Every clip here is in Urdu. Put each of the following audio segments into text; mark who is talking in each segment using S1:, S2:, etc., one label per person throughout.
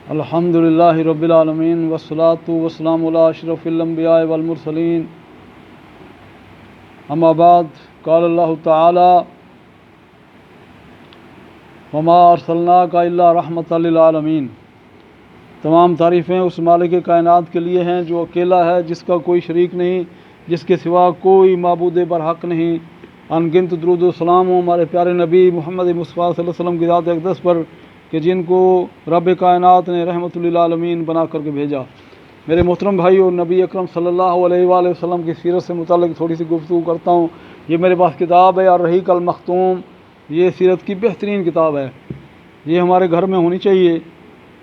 S1: الحمد للہ رب العالمین والصلاة والسلام علی اشرف الانبیاء والمرسلین اما بعد قال اللہ تعالی وما ارسلناک الا رحمۃ للعالمین۔ تمام تعریفیں اس مالک کائنات کے لیے ہیں جو اکیلا ہے، جس کا کوئی شریک نہیں، جس کے سوا کوئی معبود برحق نہیں۔ ان گنت درود و سلام ہوں ہمارے پیارے نبی محمد مصطفیٰ صلی اللہ علیہ وسلم کی ذات اقدس پر کہ جن کو رب کائنات نے رحمت للعالمین بنا کر کے بھیجا۔ میرے محترم بھائی اور نبی اکرم صلی اللہ علیہ وآلہ وسلم کی سیرت سے متعلق تھوڑی سی گفتگو کرتا ہوں۔ یہ میرے پاس کتاب ہے الرحیق المختوم، یہ سیرت کی بہترین کتاب ہے، یہ ہمارے گھر میں ہونی چاہیے۔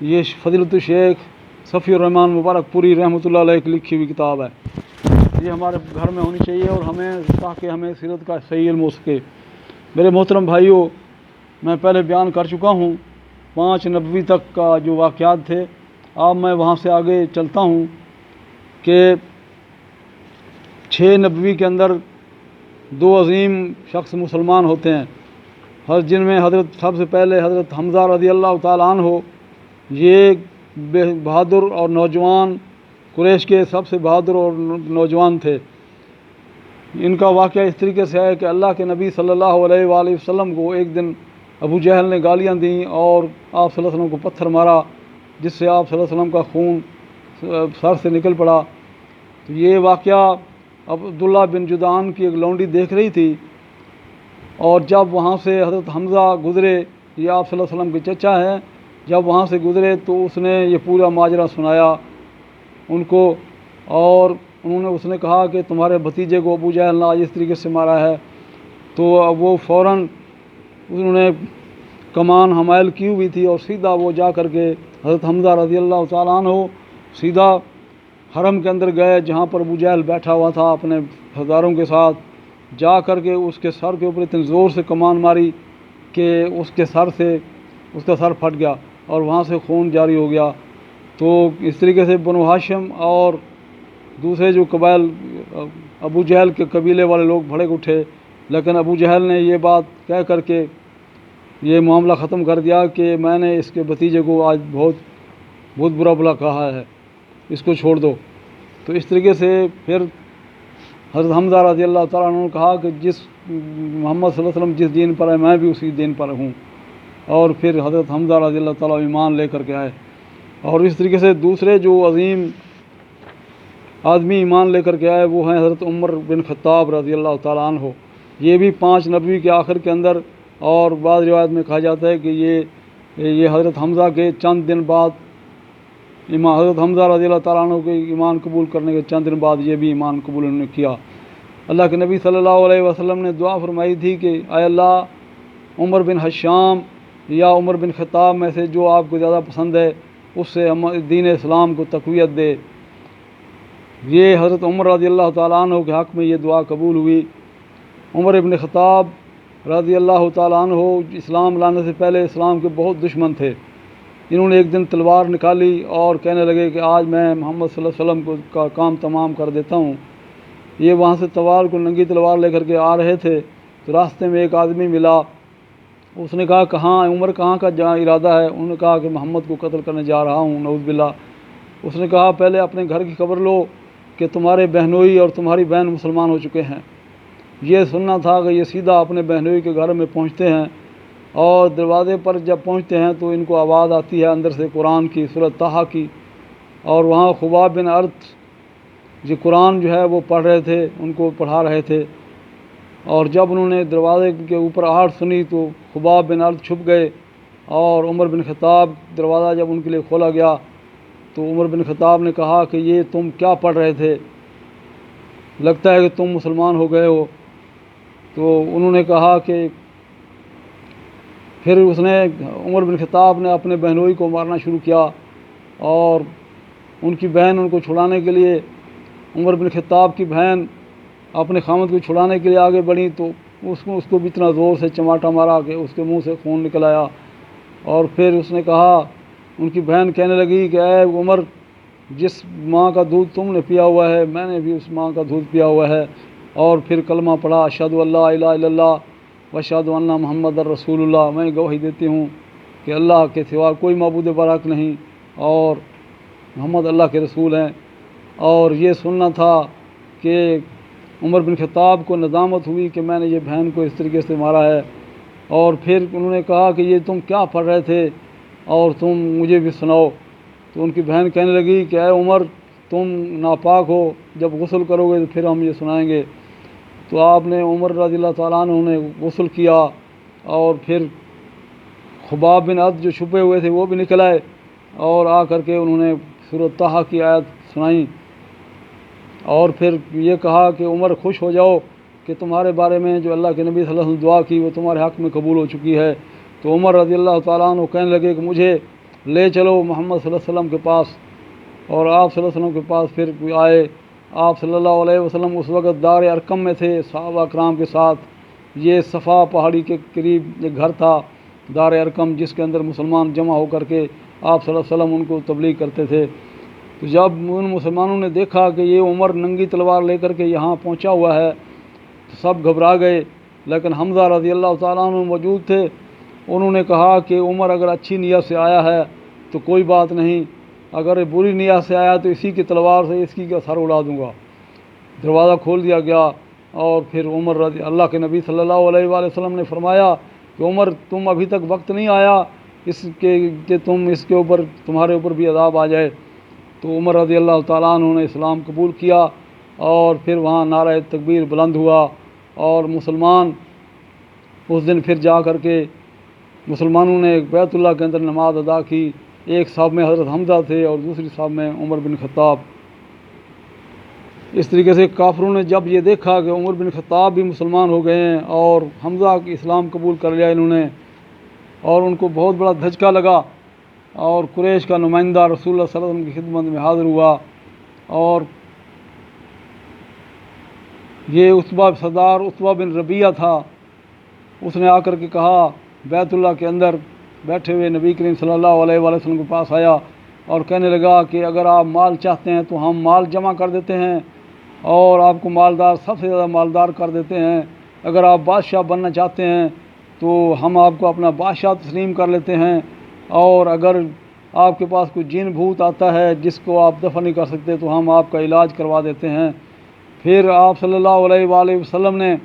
S1: یہ فضیلت الشیخ صفی الرحمن مبارک پوری رحمۃ اللہ علیہ کی لکھی ہوئی کتاب ہے، یہ ہمارے گھر میں ہونی چاہیے اور ہمیں تاکہ ہمیں سیرت کا صحیح علم ہو سکے۔ میرے محترم بھائیوں، میں پہلے بیان کر چکا ہوں 5 نبوی تک کا جو واقعات تھے، اب میں وہاں سے آگے چلتا ہوں کہ 6 نبوی کے اندر 2 عظیم شخص مسلمان ہوتے ہیں، جن میں سب سے پہلے حضرت حمزہ رضی اللہ تعالیٰ عنہ ہو۔ یہ بہادر اور نوجوان قریش کے سب سے بہادر اور نوجوان تھے۔ ان کا واقعہ اس طریقے سے ہے کہ اللہ کے نبی صلی اللہ علیہ وآلہ وسلم کو ایک دن ابو جہل نے گالیاں دیں اور آپ صلی اللہ علیہ وسلم کو پتھر مارا، جس سے آپ صلی اللہ علیہ وسلم کا خون سر سے نکل پڑا۔ تو یہ واقعہ عبداللہ بن جدعان کی ایک لونڈی دیکھ رہی تھی، اور جب وہاں سے حضرت حمزہ گزرے، یہ آپ صلی اللہ علیہ وسلم کے چچا ہیں، جب وہاں سے گزرے تو اس نے یہ پورا ماجرا سنایا ان کو، اور اس نے کہا کہ تمہارے بھتیجے کو ابو جہل نے آج اس طریقے سے مارا ہے۔ تو وہ فوراً انہوں نے کمان حمائل کی ہوئی تھی اور سیدھا وہ جا کر کے حضرت حمزہ رضی اللہ تعالیٰ عنہ سیدھا حرم کے اندر گئے، جہاں پر ابو جہل بیٹھا ہوا تھا اپنے ہزاروں کے ساتھ، جا کر کے اس کے سر کے اوپر اتنے زور سے کمان ماری کہ اس کا سر پھٹ گیا اور وہاں سے خون جاری ہو گیا۔ تو اس طریقے سے بنو ہاشم اور دوسرے جو قبائل ابو جہل کے قبیلے والے لوگ بھڑک اٹھے، لیکن ابو جہل نے یہ بات کہہ کر کے یہ معاملہ ختم کر دیا کہ میں نے اس کے بھتیجے کو آج بہت برا بلا کہا ہے، اس کو چھوڑ دو۔ تو اس طریقے سے پھر حضرت حمزہ رضی اللہ تعالیٰ عنہ نے کہا کہ جس محمد صلی اللہ علیہ وسلم جس دین پر ہے میں بھی اسی دین پر ہوں، اور پھر حضرت حمزہ رضی اللہ تعالیٰ ایمان لے کر کے آئے۔ اور اس طریقے سے دوسرے جو عظیم آدمی ایمان لے کر کے آئے وہ ہیں حضرت عمر بن خطاب رضی اللہ تعالیٰ عنہ۔ یہ بھی 5 نبوی کے آخر کے اندر، اور بعض روایت میں کہا جاتا ہے کہ یہ حضرت حمزہ کے چند دن بعد حضرت حمزہ رضی اللہ تعالیٰ عنہ کے ایمان قبول کرنے کے چند دن بعد یہ بھی ایمان قبول انہوں نے کیا۔ اللہ کے نبی صلی اللہ علیہ وسلم نے دعا فرمائی تھی کہ اے اللہ، عمر بن حشام یا عمر بن خطاب میں سے جو آپ کو زیادہ پسند ہے اس سے ہم دین اسلام کو تقویت دے۔ یہ حضرت عمر رضی اللہ تعالیٰ عنہ کے حق میں یہ دعا قبول ہوئی۔ عمر بن خطاب رضی اللہ تعالیٰ عنہ اسلام لانے سے پہلے اسلام کے بہت دشمن تھے۔ انہوں نے ایک دن تلوار نکالی اور کہنے لگے کہ آج میں محمد صلی اللہ علیہ وسلم کا کام تمام کر دیتا ہوں۔ یہ وہاں سے تلوار کو ننگی تلوار لے کر کے آ رہے تھے تو راستے میں ایک آدمی ملا، اس نے کہا کہاں عمر کہاں کا جہاں ارادہ ہے؟ انہوں نے کہا کہ محمد کو قتل کرنے جا رہا ہوں، نعوذ باللہ۔ اس نے کہا پہلے اپنے گھر کی خبر لو کہ تمہارے بہنوئی اور تمہاری بہن مسلمان ہو چکے ہیں۔ یہ سننا تھا کہ یہ سیدھا اپنے بہنوئی کے گھر میں پہنچتے ہیں، اور دروازے پر جب پہنچتے ہیں تو ان کو آواز آتی ہے اندر سے قرآن کی سورۃ طٰہٰ کی، اور وہاں خباب بن ارت جو قرآن جو ہے وہ پڑھ رہے تھے، ان کو پڑھا رہے تھے۔ اور جب انہوں نے دروازے کے اوپر آہٹ سنی تو خباب بن ارت چھپ گئے، اور عمر بن خطاب دروازہ جب ان کے لیے کھولا گیا تو عمر بن خطاب نے کہا کہ یہ تم کیا پڑھ رہے تھے؟ لگتا ہے کہ تم مسلمان ہو گئے ہو۔ تو انہوں نے کہا کہ پھر عمر بن خطاب نے اپنے بہنوئی کو مارنا شروع کیا، اور ان کی بہن ان کو چھڑانے کے لیے، عمر بن خطاب کی بہن اپنے خامد کو چھڑانے کے لیے آگے بڑھی تو اس کو بھی اتنا زور سے چماٹا مارا کہ اس کے منہ سے خون نکل آیا۔ اور پھر اس نے کہا، ان کی بہن کہنے لگی کہ اے عمر، جس ماں کا دودھ تم نے پیا ہوا ہے میں نے بھی اس ماں کا دودھ پیا ہوا ہے۔ اور پھر کلمہ پڑھا، اشہد ان لا الہ الا اللہ واشہد ان محمد رسول اللہ، میں گواہی دیتی ہوں کہ اللہ کے سوا کوئی معبود برحق نہیں، اور محمد اللہ کے رسول ہیں، اور یہ سننا تھا کہ عمر بن خطاب کو ندامت ہوئی کہ میں نے یہ بہن کو اس طریقے سے مارا ہے، اور پھر انہوں نے کہا کہ یہ تم کیا پڑھ رہے تھے اور تم مجھے بھی سناؤ۔ تو ان کی بہن کہنے لگی کہ اے عمر، تم ناپاک ہو، جب غسل کرو گے تو پھر ہم یہ سنائیں گے۔ تو آپ نے عمر رضی اللہ تعالیٰ عنہ نے غسل کیا، اور پھر خباب بن عد جو چھپے ہوئے تھے وہ بھی نکل آئے، اور آ کر کے انہوں نے سورۃ طٰہٰ کی آیت سنائیں، اور پھر یہ کہا کہ عمر خوش ہو جاؤ کہ تمہارے بارے میں جو اللہ کے نبی صلی اللہ علیہ وسلم دعا کی وہ تمہارے حق میں قبول ہو چکی ہے۔ تو عمر رضی اللہ تعالیٰ عنہ کہنے لگے کہ مجھے لے چلو محمد صلی اللہ علیہ وسلم کے پاس، اور آپ صلی اللہ علیہ وسلم کے پاس پھر آئے۔ آپ صلی اللہ علیہ وسلم اس وقت دار ارقم میں تھے صحابہ کرام کے ساتھ۔ یہ صفا پہاڑی کے قریب ایک گھر تھا دار ارقم، جس کے اندر مسلمان جمع ہو کر کے آپ صلی اللہ علیہ وسلم ان کو تبلیغ کرتے تھے۔ تو جب ان مسلمانوں نے دیکھا کہ یہ عمر ننگی تلوار لے کر کے یہاں پہنچا ہوا ہے تو سب گھبرا گئے، لیکن حمزہ رضی اللہ تعالیٰ عنہ موجود تھے۔ انہوں نے کہا کہ عمر اگر اچھی نیت سے آیا ہے تو کوئی بات نہیں، اگر بری نیت سے آیا تو اسی کی تلوار سے اس کی کا سر اڑا دوں گا۔ دروازہ کھول دیا گیا، اور پھر عمر رضی اللہ کے نبی صلی اللہ علیہ وآلہ وسلم نے فرمایا کہ عمر، تم ابھی تک وقت نہیں آیا اس کے کہ تم اس کے اوپر تمہارے اوپر بھی عذاب آ جائے۔ تو عمر رضی اللہ تعالیٰ عنہ نے اسلام قبول کیا، اور پھر وہاں نعرہ تکبیر بلند ہوا، اور مسلمان اس دن پھر جا کر کے مسلمانوں نے بیت اللہ کے اندر نماز ادا کی۔ ایک صف میں حضرت حمزہ تھے اور دوسری صف میں عمر بن خطاب۔ اس طریقے سے کافروں نے جب یہ دیکھا کہ عمر بن خطاب بھی مسلمان ہو گئے ہیں اور حمزہ کی اسلام قبول کر لیا انہوں نے، اور ان کو بہت بڑا دھچکا لگا، اور قریش کا نمائندہ رسول اللہ صلی اللہ علیہ وسلم کی خدمت میں حاضر ہوا، اور یہ سردار عتبہ بن ربیعہ تھا۔ اس نے آ کر کے کہا، بیت اللہ کے اندر بیٹھے ہوئے نبی کریم صلی اللہ علیہ وآلہ وسلم کے پاس آیا اور کہنے لگا کہ اگر آپ مال چاہتے ہیں تو ہم مال جمع کر دیتے ہیں اور آپ کو مالدار، سب سے زیادہ مالدار کر دیتے ہیں۔ اگر آپ بادشاہ بننا چاہتے ہیں تو ہم آپ کو اپنا بادشاہ تسلیم کر لیتے ہیں، اور اگر آپ کے پاس کوئی جن بھوت آتا ہے جس کو آپ دفع نہیں کر سکتے تو ہم آپ کا علاج کروا دیتے ہیں۔ پھر آپ صلی اللہ علیہ وآلہ وسلم نے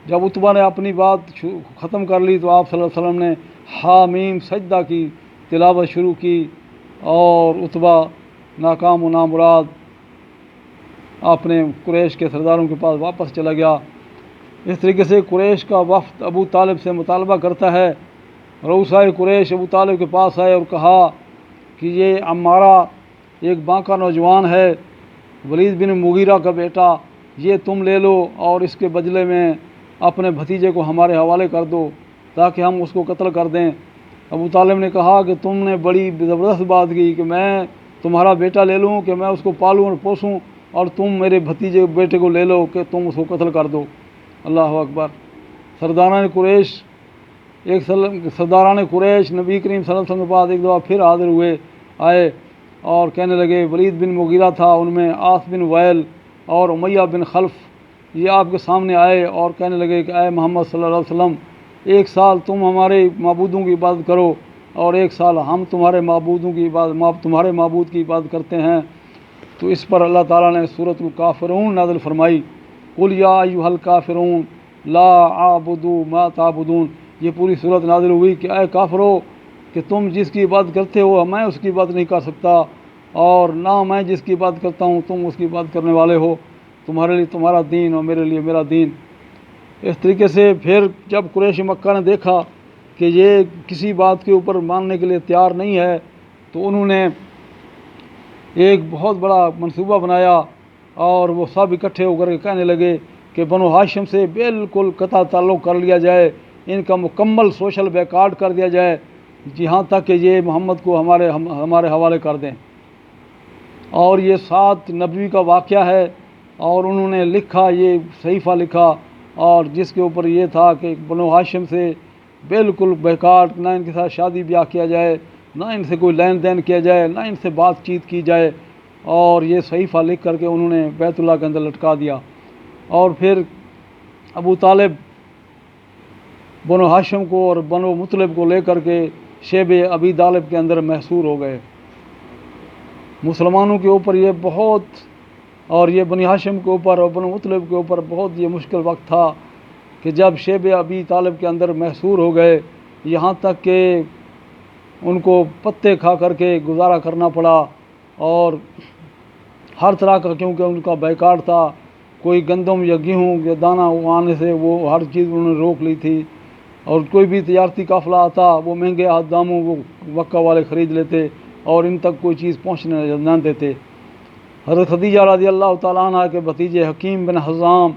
S1: جب عتبہ نے اپنی بات ختم کر لی تو آپ صلی اللہ علیہ وسلم نے حامیم سجدہ کی تلاوت شروع کی، اور عتبہ ناکام و نامراد اپنے قریش کے سرداروں کے پاس واپس چلا گیا۔ اس طریقے سے قریش کا وفد ابو طالب سے مطالبہ کرتا ہے۔ رؤسائے قریش ابو طالب کے پاس آئے اور کہا کہ یہ عمارہ ایک بانکا نوجوان ہے، ولید بن مغیرہ کا بیٹا، یہ تم لے لو اور اس کے بدلے میں اپنے بھتیجے کو ہمارے حوالے کر دو تاکہ ہم اس کو قتل کر دیں۔ ابو طالب نے کہا کہ تم نے بڑی زبردست بات کی کہ میں تمہارا بیٹا لے لوں، کہ میں اس کو پالوں اور پوسوں، اور تم میرے بھتیجے بیٹے کو لے لو کہ تم اس کو قتل کر دو۔ اللہ اکبر۔ سرداران قریش نبی کریم صلی اللہ علیہ وسلم کے بعد ایک دفعہ پھر حاضر آئے اور کہنے لگے، ولید بن مغیرہ تھا، ان میں عاص بن وائل اور امیہ بن خلف، یہ آپ کے سامنے آئے اور کہنے لگے کہ اے محمد صلی اللہ علیہ وسلم، ایک سال تم ہمارے معبودوں کی عبادت کرو اور ایک سال ہم تمہارے معبود کی عبادت کرتے ہیں۔ تو اس پر اللہ تعالیٰ نے سورۃ الکافرون نازل فرمائی، قل یا ایھا الکافرون لا اعبد ما تعبدون۔ یہ پوری صورت نازل ہوئی کہ اے کافرو، کہ تم جس کی عبادت کرتے ہو میں اس کی عبادت نہیں کر سکتا، اور نہ میں جس کی عبادت کرتا ہوں تم اس کی عبادت کرنے والے ہو، تمہارے لیے تمہارا دین اور میرے لیے میرا دین۔ اس طریقے سے پھر جب قریش مکہ نے دیکھا کہ یہ کسی بات کے اوپر ماننے کے لیے تیار نہیں ہے تو انہوں نے ایک بہت بڑا منصوبہ بنایا، اور وہ سب اکٹھے ہو کر کے کہنے لگے کہ بنو ہاشم سے بالکل قطع تعلق کر لیا جائے، ان کا مکمل سوشل بیکارڈ کر دیا جائے، جہاں تک کہ یہ محمد کو ہمارے حوالے کر دیں۔ اور یہ 7 نبوی کا واقعہ ہے، اور انہوں نے لکھا، یہ صحیفہ لکھا، اور جس کے اوپر یہ تھا کہ بنو ہاشم سے بالکل بیکارڈ، نہ ان کے ساتھ شادی بیاہ کیا جائے، نہ ان سے کوئی لین دین کیا جائے، نہ ان سے بات چیت کی جائے، اور یہ صحیفہ لکھ کر کے انہوں نے بیت اللہ کے اندر لٹکا دیا۔ اور پھر ابو طالب بنو ہاشم کو اور بنو مطلب کو لے کر کے شیب ابی طالب کے اندر محصور ہو گئے۔ مسلمانوں کے اوپر یہ بہت، اور یہ بنی ہاشم کے اوپر اور بنو مطلب کے اوپر بہت یہ مشکل وقت تھا کہ جب شیب ابی طالب کے اندر محصور ہو گئے، یہاں تک کہ ان کو پتے کھا کر کے گزارا کرنا پڑا، اور ہر طرح کا، کیونکہ ان کا بیکار تھا، کوئی گندم یا گیہوں یا دانہ اگانے سے وہ ہر چیز انہوں نے روک لی تھی، اور کوئی بھی تجارتی قافلہ آتا وہ مہنگے داموں وہ مکہ والے خرید لیتے اور ان تک کوئی چیز پہنچنے نہ دیتے۔ حضرت خدیجہ رضی اللہ تعالیٰ عنہ کے بھتیجے حکیم بن حزام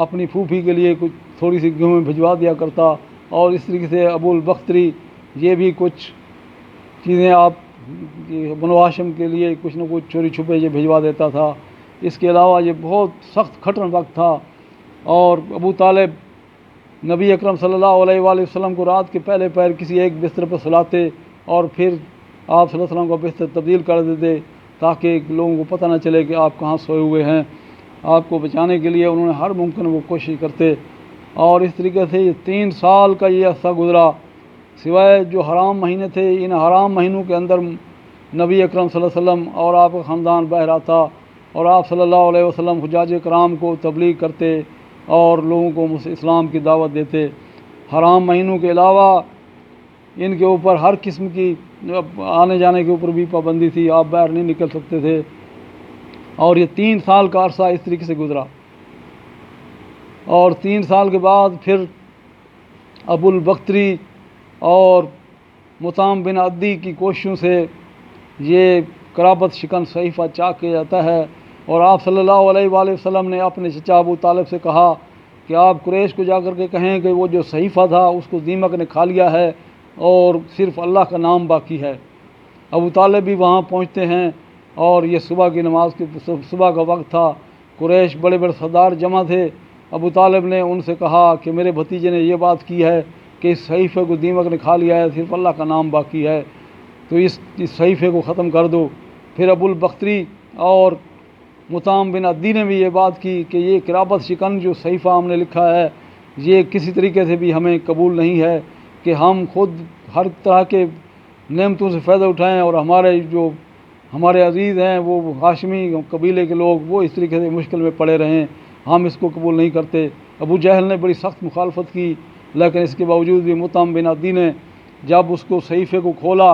S1: اپنی پھوپھی کے لیے کچھ تھوڑی سی گیہوں بھجوا دیا کرتا، اور اس طریقے سے ابو البختری یہ بھی کچھ چیزیں آپ بنو ہاشم کے لیے کچھ نہ کچھ چوری چھپے یہ بھجوا دیتا تھا۔ اس کے علاوہ یہ بہت سخت کھٹن وقت تھا، اور ابو طالب نبی اکرم صلی اللہ علیہ وآلہ وسلم کو رات کے پہلے پہر کسی ایک بستر پر سلاتے اور پھر آپ صلی اللہ علیہ وسلم کا بستر تبدیل کر دیتے تاکہ لوگوں کو پتہ نہ چلے کہ آپ کہاں سوئے ہوئے ہیں۔ آپ کو بچانے کے لیے انہوں نے ہر ممکن وہ کوشش کرتے، اور اس طریقے سے یہ 3 سال کا یہ عرصہ گزرا، سوائے جو حرام مہینے تھے، ان حرام مہینوں کے اندر نبی اکرم صلی اللہ علیہ وسلم اور آپ کا خاندان بہ رہا تھا، اور آپ صلی اللہ علیہ وسلم حجاج کرام کو تبلیغ کرتے اور لوگوں کو اسلام کی دعوت دیتے۔ حرام مہینوں کے علاوہ ان کے اوپر ہر قسم کی آنے جانے کے اوپر بھی پابندی تھی، آپ باہر نہیں نکل سکتے تھے، اور یہ 3 سال کا عرصہ اس طریقے سے گزرا۔ اور 3 سال کے بعد پھر ابو البختری اور مطعم بن عدی کی کوششوں سے یہ قرابت شکن صحیفہ چاک کیا جاتا ہے، اور آپ صلی اللہ علیہ وآلہ وسلم نے اپنے چچا ابو طالب سے کہا کہ آپ قریش کو جا کر کے کہیں کہ وہ جو صحیفہ تھا اس کو دیمک نے کھا لیا ہے اور صرف اللہ کا نام باقی ہے۔ ابو طالب بھی وہاں پہنچتے ہیں، اور یہ صبح کی نماز کی صبح کا وقت تھا، قریش بڑے بڑے سردار جمع تھے۔ ابو طالب نے ان سے کہا کہ میرے بھتیجے نے یہ بات کی ہے کہ اس صحیفے کو دیمک نے کھا لیا ہے، صرف اللہ کا نام باقی ہے، تو اس صحیفے کو ختم کر دو۔ پھر ابو البختری اور مطعم بن عدی نے بھی یہ بات کی کہ یہ قرابت شکن جو صحیفہ ہم نے لکھا ہے یہ کسی طریقے سے بھی ہمیں قبول نہیں ہے کہ ہم خود ہر طرح کے نعمتوں سے فائدہ اٹھائیں، اور ہمارے عزیز ہیں وہ ہاشمی قبیلے کے لوگ وہ اس طریقے سے مشکل میں پڑے رہیں، ہم اس کو قبول نہیں کرتے۔ ابو جہل نے بڑی سخت مخالفت کی، لیکن اس کے باوجود بھی مطعم بن عدی نے جب اس کو صحیفے کو کھولا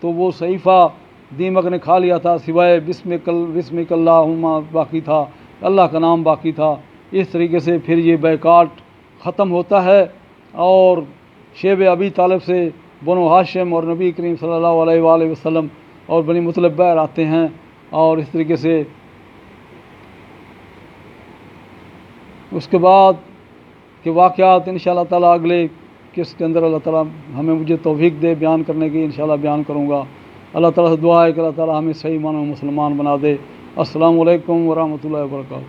S1: تو وہ صحیفہ دیمک نے کھا لیا تھا، سوائے بسمک اللہم باقی تھا، اللہ کا نام باقی تھا۔ اس طریقے سے پھر یہ بیکاٹ ختم ہوتا ہے، اور شیب ابی طالب سے بنو ہاشم اور نبی کریم صلی اللہ علیہ وآلہ وسلم اور بنی مطلب باہر آتے ہیں، اور اس طریقے سے اس کے بعد کے واقعات انشاءاللہ تعالیٰ اگلے کس کے اندر اللہ تعالیٰ مجھے توفیق دے بیان کرنے کی، انشاءاللہ بیان کروں گا۔ اللہ تعالیٰ سے دعا ہے کہ اللہ تعالیٰ ہمیں صحیح معنوں میں مسلمان بنا دے۔ السلام علیکم ورحمۃ اللہ وبرکاتہ۔